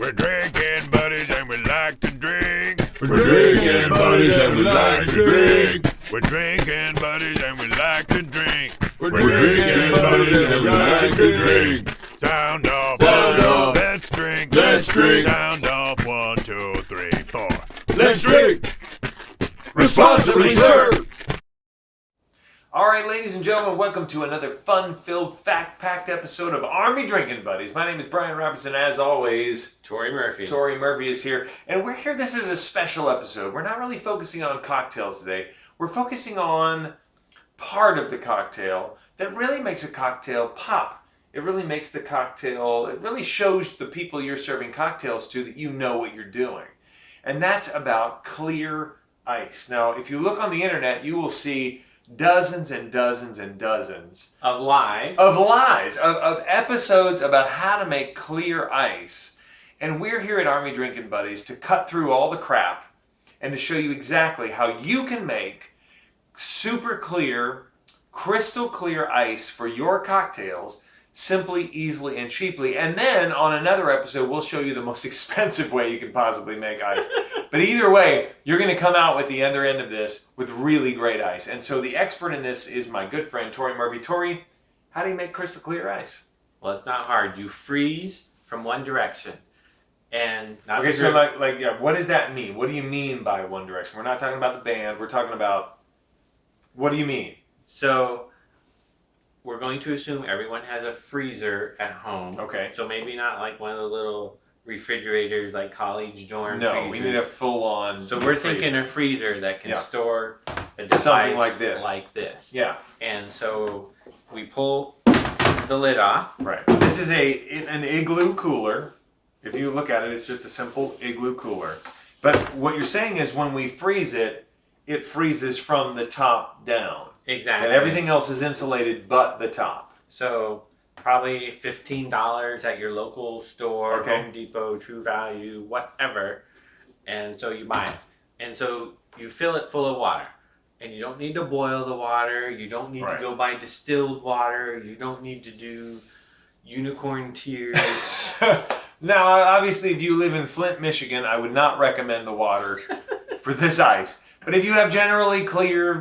We're drinking buddies and we like to drink. We're drinking buddies and we like to drink. We're drinking buddies and we like to drink. We're drinking buddies and we like to drink. Sound off. Sound off. Let's drink. Let's drink. Sound off. 1, 2, 3, 4. Let's drink. Responsibly served. All right, ladies and gentlemen, welcome to another fun-filled, fact-packed episode of Army Drinking Buddies. My name is Brian Robertson. As always, Torrey Murphy. Torrey Murphy is here, and we're here. This is a special episode. We're not really focusing on cocktails today. We're focusing on part of the cocktail that really makes a cocktail pop. It really makes the cocktail, it really shows the people you're serving cocktails to that you know what you're doing. And that's about clear ice. Now, if you look on the internet, you will see dozens and dozens and dozens Of lies. of episodes about how to make clear ice. And we're here at Army Drinking Buddies to cut through all the crap and to show you exactly how you can make super clear, crystal clear ice for your cocktails simply, easily, and cheaply. And then on another episode, we'll show you the most expensive way you can possibly make ice. But either way, you're going to come out with the other end of this with really great ice. And so the expert in this is my good friend, Torrey Murphy. Torrey, how do you make crystal clear ice? Well, it's not hard. You freeze from one direction. And not Okay, so what does that mean? What do you mean by one direction? We're not talking about the band. We're talking about, what do you mean? So we're going to assume everyone has a freezer at home. Okay. So maybe not like one of the little refrigerators like college dorm No, freezers. we need a full-on So we're freezer. thinking a freezer that can Yeah. store a device Something like this. Yeah, And so we pull the lid off. right. This is an igloo cooler. If you look at it, it's just a simple igloo cooler. But what you're saying is when we freeze it, it freezes from the top down. Exactly. And everything else is insulated but the top. So probably $15 at your local store, Okay. Home Depot, True Value, whatever. And so you buy it. And so you fill it full of water. And you don't need to boil the water. You don't need Right. to go buy distilled water. You don't need to do unicorn tears. Now, obviously, if you live in Flint, Michigan, I would not recommend the water for this ice. But if you have generally clear,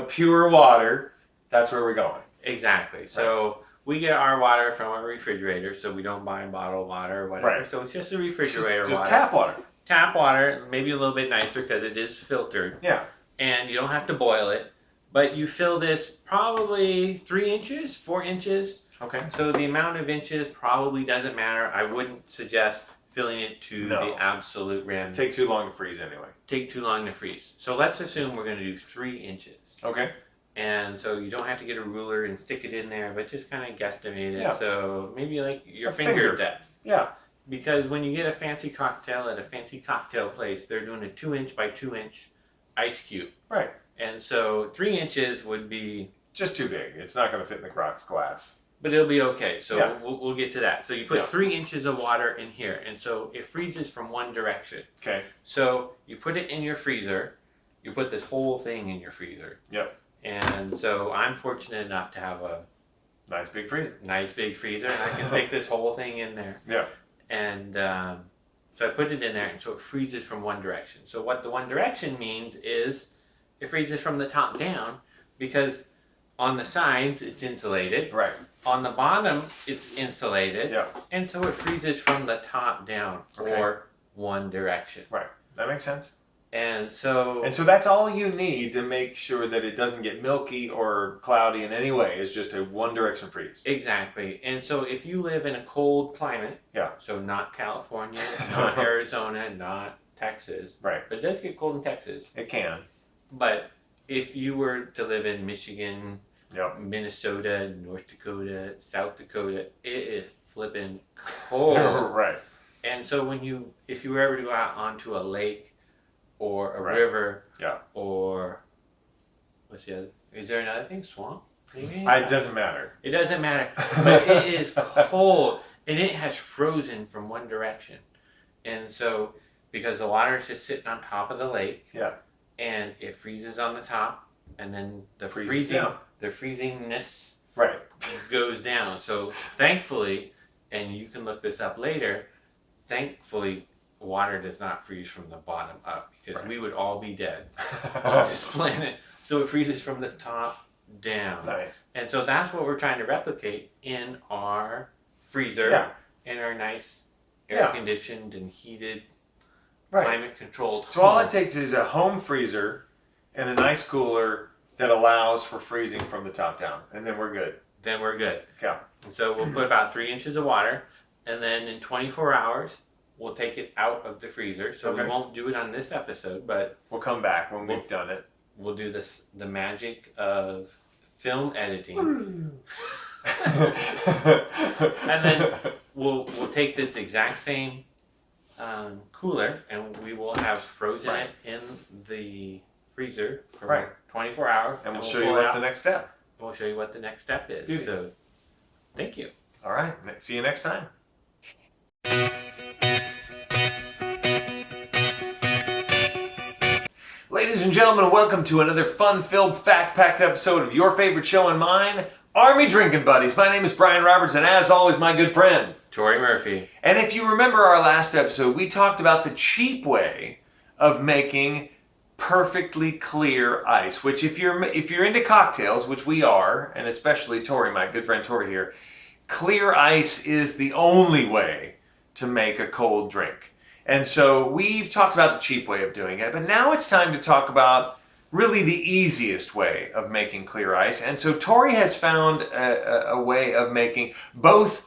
pure water, that's where we're going. Exactly. So we get our water from our refrigerator, so we don't buy bottled water or whatever. Right. So it's just a refrigerator Just water. tap water. Tap water, maybe a little bit nicer because it is filtered. Yeah. And you don't have to boil it. But you fill this probably 3 inches, 4 inches. Okay. So the amount of inches probably doesn't matter. I wouldn't suggest filling it to No. the absolute rim. Take too long to freeze anyway. Take too long to freeze. So let's assume we're going to do 3 inches. Okay. And so you don't have to get a ruler and stick it in there, but just kind of guesstimate it. Yeah. So maybe like your A finger finger. depth. Yeah. Because when you get a fancy cocktail at a fancy cocktail place, they're doing a 2-inch by 2-inch ice cube. Right. And so 3 inches would be, Just too big. It's not going to fit in the Crocs glass. but it'll be okay. So Yeah. we'll get to that. So you put Yeah. 3 inches of water in here. And so it freezes from one direction. Okay. So you put it in your freezer. You put this whole thing in your freezer. Yep. And so I'm fortunate enough to have a Nice big freezer. nice big freezer. And I can stick this whole thing in there. Yeah. And so I put it in there, and so it freezes from one direction. So what the one direction means is it freezes from the top down, because on the sides it's insulated. Right. On the bottom it's insulated. Yeah. And so it freezes from the top down, Okay. or one direction. Right. That makes sense. And so that's all you need to make sure that it doesn't get milky or cloudy in any way. It's just a one direction freeze. exactly. And so if you live in a cold climate, Yeah. so not California, not Arizona, not Texas, Right. but it does get cold in Texas. It can. But if you were to live in Michigan, Yep. Minnesota, North Dakota, South Dakota, it is flipping cold. Right. And so if you were ever to go out onto a lake or a Right. river, Yeah. or what's the other? Is there another thing? Swamp? Maybe? It doesn't matter. It doesn't matter. But it is cold, and it has frozen from one direction. And so because the water is just sitting on top of the lake, Yeah. and it freezes on the top, and then the Freezes down. freezingness Right. goes down. So thankfully, and you can look this up later, thankfully, water does not freeze from the bottom up because Right. we would all be dead on this planet. So it freezes from the top down. Nice. And so that's what we're trying to replicate in our freezer, Yeah. in our nice Yeah. air-conditioned and heated, Right. climate-controlled So all home. it takes is a home freezer and an ice cooler that allows for freezing from the top down, and then we're good. Then we're good. Yeah. And so we'll put about 3 inches of water, and then in 24 hours, we'll take it out of the freezer. So Okay. we won't do it on this episode, but We'll come back when we've done it. we'll do the magic of film editing. And then we'll take this exact same cooler, and we will have frozen Right. it in the freezer for Right. 24 hours. And we'll show pull you it what's out. the next step. We'll show you what the next step is. Beauty. So, thank you. All right. See you next time. Ladies and gentlemen, welcome to another fun-filled, fact-packed episode of your favorite show and mine, Army Drinking Buddies. My name is Brian Roberts, and as always, my good friend. Torrey Murphy. And if you remember our last episode, we talked about the cheap way of making perfectly clear ice, which if you're into cocktails, which we are, and especially Torrey, my good friend Torrey here, clear ice is the only way to make a cold drink. And so we've talked about the cheap way of doing it, but now it's time to talk about really the easiest way of making clear ice. And so Torrey has found a way of making both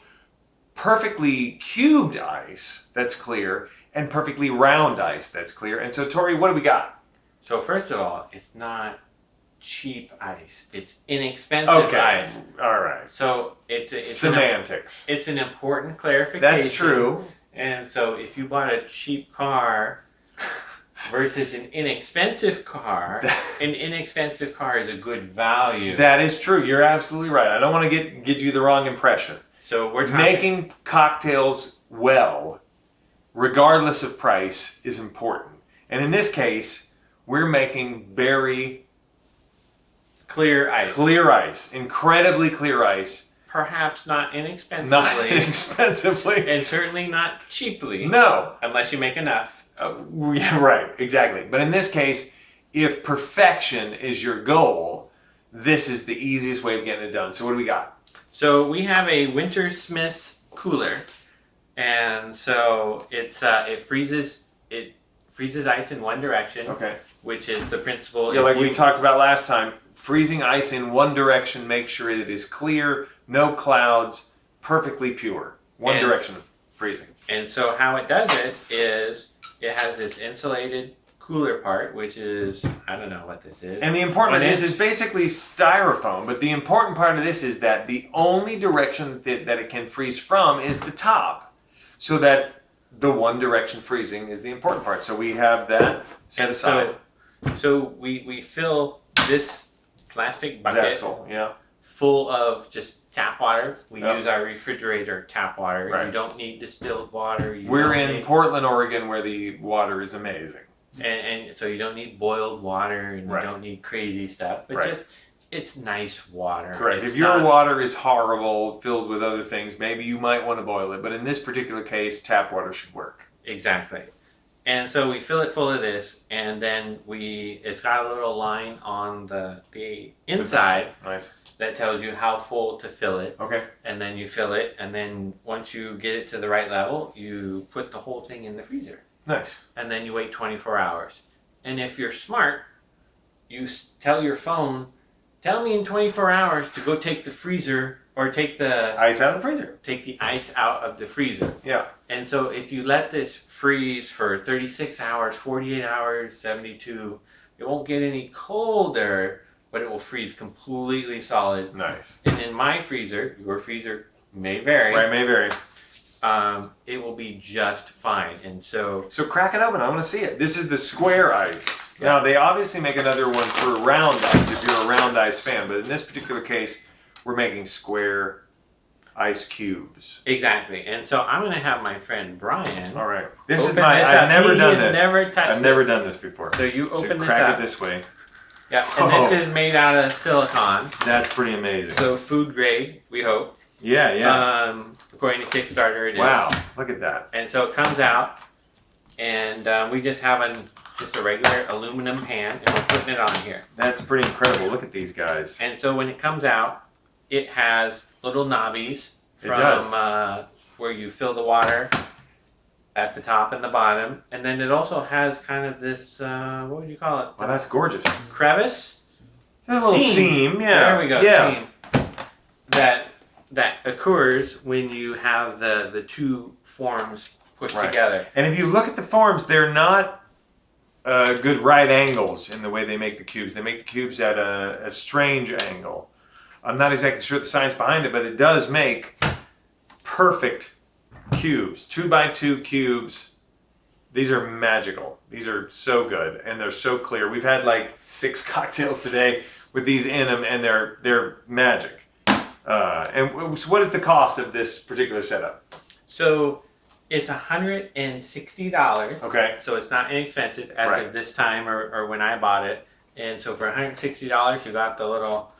perfectly cubed ice that's clear and perfectly round ice that's clear. And so Torrey, what do we got? So first of all, it's not cheap ice. It's inexpensive ice. All right. So it's Semantics. it's an important clarification. That's true. And so if you bought a cheap car versus an inexpensive car, an inexpensive car is a good value. That is true. You're absolutely right. I don't want to get you the wrong impression. So we're talking, Making cocktails well, regardless of price, is important. And in this case, we're making very clear ice. clear ice, incredibly clear ice, Perhaps not inexpensively. not inexpensively. And certainly not cheaply. No. Unless you make enough. Yeah, right, exactly. But in this case, if perfection is your goal, this is the easiest way of getting it done. So what do we got? So we have a Winter Smith's cooler, and so it freezes ice in one direction, Okay. which is the principle. Yeah, if like we you- talked about last time, freezing ice in one direction, make sure it is clear, no clouds, perfectly pure. One And- direction of freezing. And so how it does it is it has this insulated cooler part, which is, I don't know what this is. And the important part One is basically styrofoam, but the important part of this is that the only direction that it can freeze from is the top. So that the one direction freezing is the important part. So we have that set And aside. so we fill this plastic bucket Vessel, yeah. full of just tap water. We Yep. use our refrigerator tap water. Right. You don't need distilled water. You We're don't in need- Portland, Oregon, where the water is amazing. and so you don't need boiled water and Right. you don't need crazy stuff. But Right. just it's nice water. Correct. It's If your not- water is horrible, filled with other things, maybe you might want to boil it. But in this particular case, tap water should work. Exactly. And so we fill it full of this, and then it's got a little line on the inside Nice. that tells you how full to fill it. Okay. And then you fill it, and then once you get it to the right level, you put the whole thing in the freezer. Nice. And then you wait 24 hours. And if you're smart, you tell your phone, tell me in 24 hours to go take the freezer or take the Ice out of the freezer. ice out of the freezer. Yeah. And so if you let this freeze for 36 hours, 48 hours, 72, it won't get any colder, but it will freeze completely solid. Nice. And in my freezer, your freezer may vary, Right, may vary. it will be just fine. And so So crack it open. I want to see it. This is the square ice. Now, they obviously make another one for round ice if you're a round ice fan. But in this particular case, we're making square ice cubes. exactly. And so I'm going to have my friend Brian. All right. This is open my. this I've up. never He done has this. Never touched I've it. never done this before. So you open this crack up. it this way. Yeah, and Oh. this is made out of silicone, That's pretty amazing. so food grade, we hope. Yeah. According to Kickstarter, it is. Wow, look at that. And so it comes out, and we just have just a regular aluminum pan, and we're putting it on here. That's pretty incredible. Look at these guys. And so when it comes out, it has little knobbies from where you fill the water at the top and the bottom, and then it also has kind of this what would you call it? Well, that's gorgeous. Crevice? A little seam, yeah. There we go. Yeah. Seam. That occurs when you have the two forms pushed together. And if you look at the forms, they're not good right angles in the way they make the cubes. They make the cubes at a strange angle. I'm not exactly sure the science behind it, but it does make perfect cubes. 2x2 cubes. These are magical. These are so good, and they're so clear. We've had like 6 cocktails today with these in them, and they're magic. And so what is the cost of this particular setup? So it's $160. Okay. So it's not inexpensive as of this time or when I bought it. And so for $160, you got the little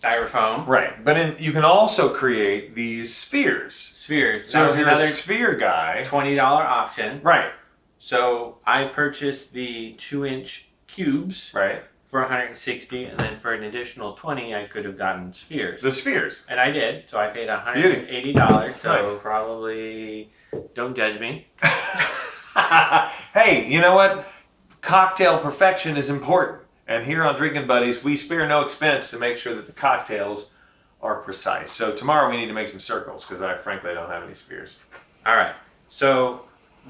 styrofoam. Right. But you can also create these spheres. Spheres. So if you're a sphere guy. $20 option. Right. So I purchased the 2-inch cubes. Right. For $160, and then for an additional $20, I could have gotten spheres. The spheres. And I did. So I paid $180. So Nice. Probably don't judge me. Hey, you know what? Cocktail perfection is important. And here on Drinking Buddies, we spare no expense to make sure that the cocktails are precise. So tomorrow we need to make some circles because I frankly don't have any spheres. All right. So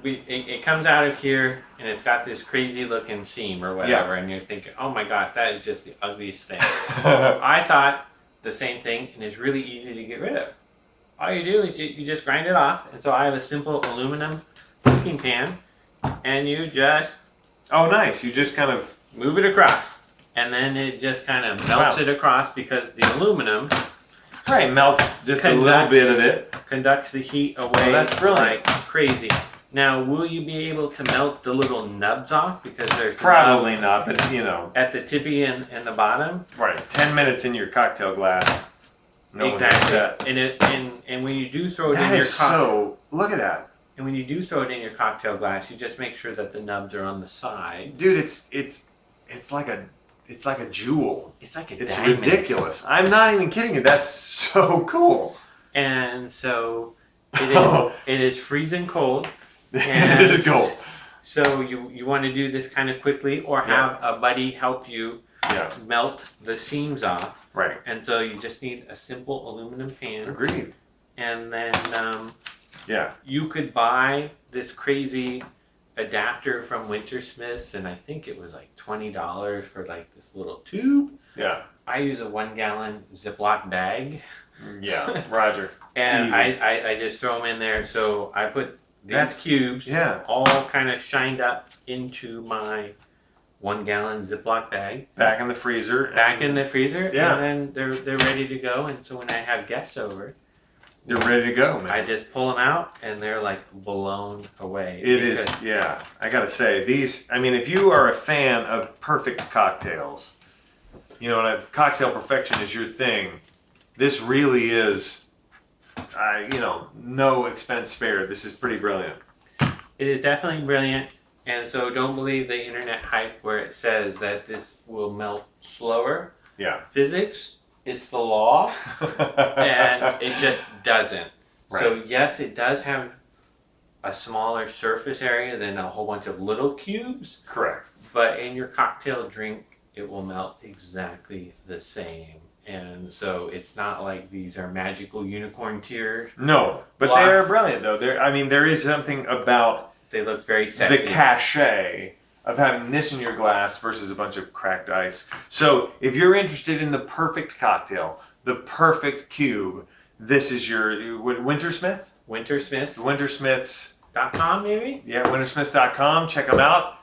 it comes out of here and it's got this crazy looking seam or whatever, and you're thinking, oh my gosh, that is just the ugliest thing. I thought the same thing, and it's really easy to get rid of. All you do is you just grind it off, and so I have a simple aluminum cooking pan, and you just Oh, nice. You just kind of move it across, and then it just kind of melts it across because the aluminum melts just a little bit of it. Conducts the heat away. Oh, that's brilliant. Like crazy. Now, will you be able to melt the little nubs off? Because there's Probably not, but you know. At the tippy and the bottom. Right. 10 minutes in your cocktail glass. No Exactly. And when you do throw it in your cocktail. Look at that. And when you do throw it in your cocktail glass, you just make sure that the nubs are on the side. Dude, it's like a jewel. It's like a It's diamond. ridiculous. I'm not even kidding you. That's so cool. And so it is freezing cold. It is cold. So you want to do this kind of quickly, or have a buddy help you melt the seams off. Right. And so you just need a simple aluminum pan. Agreed. And then Yeah. you could buy this crazy adapter from Wintersmiths, and I think it was like $20 for like this little tube. Yeah. I use a 1-gallon Ziploc bag. Yeah. Roger. And Easy. I just throw them in there. So I put these cubes all kind of shined up into my 1-gallon Ziploc bag. Back in the freezer. Back in the freezer. Yeah. And then they're ready to go. And so when I have guests over, they're ready to go, man. I just pull them out and they're like blown away. It is, yeah. I gotta say, if you are a fan of perfect cocktails, you know, and if cocktail perfection is your thing, this really is, no expense spared. This is pretty brilliant. It is definitely brilliant. And so don't believe the internet hype where it says that this will melt slower. Yeah. Physics is the law, and it just doesn't. Right. So yes, it does have a smaller surface area than a whole bunch of little cubes. Correct. But in your cocktail drink, it will melt exactly the same. And so it's not like these are magical unicorn tears. No, but they're brilliant though. There is something about they look very sexy. The cachet of having this in your glass versus a bunch of cracked ice. So if you're interested in the perfect cocktail, the perfect cube, this is your Wintersmith? Wintersmiths. Wintersmiths.com maybe? Yeah, wintersmiths.com. Check them out.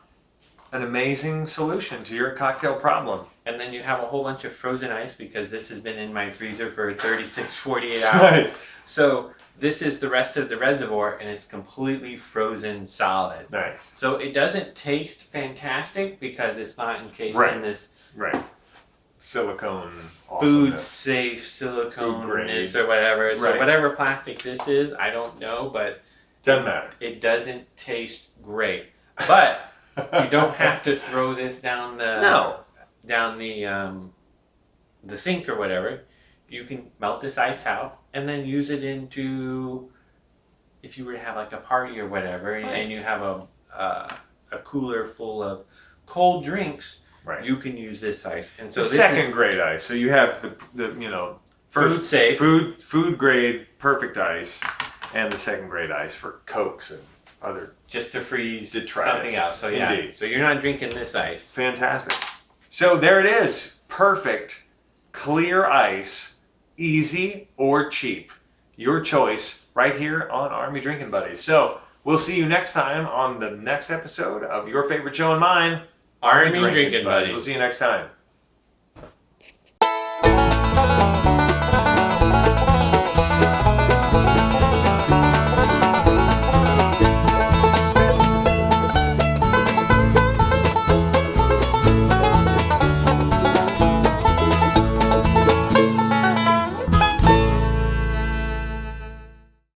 An amazing solution to your cocktail problem. And then you have a whole bunch of frozen ice because this has been in my freezer for 36, 48 hours. Right. So this is the rest of the reservoir, and it's completely frozen solid. Nice. So it doesn't taste fantastic because it's not encased in this silicone food awesomeness. safe silicone Food grade. this or whatever. So Right. whatever plastic this is, I don't know, but Doesn't matter. it doesn't taste great. But you don't have to throw this down the the sink or whatever. You can melt this ice out and then use it into, if you were to have like a party or whatever, and you have a cooler full of cold drinks. Right. You can use this ice. And so The this second is grade ice. So you have the first food safe. food grade perfect ice, and the second grade ice for Cokes and other. just to freeze To try something this. else. So yeah. Indeed. So you're not drinking this ice. Fantastic. So there it is. Perfect clear ice, easy or cheap. Your choice right here on Army Drinking Buddies. So we'll see you next time on the next episode of your favorite show and mine, Army Drinking Buddies. We'll see you next time.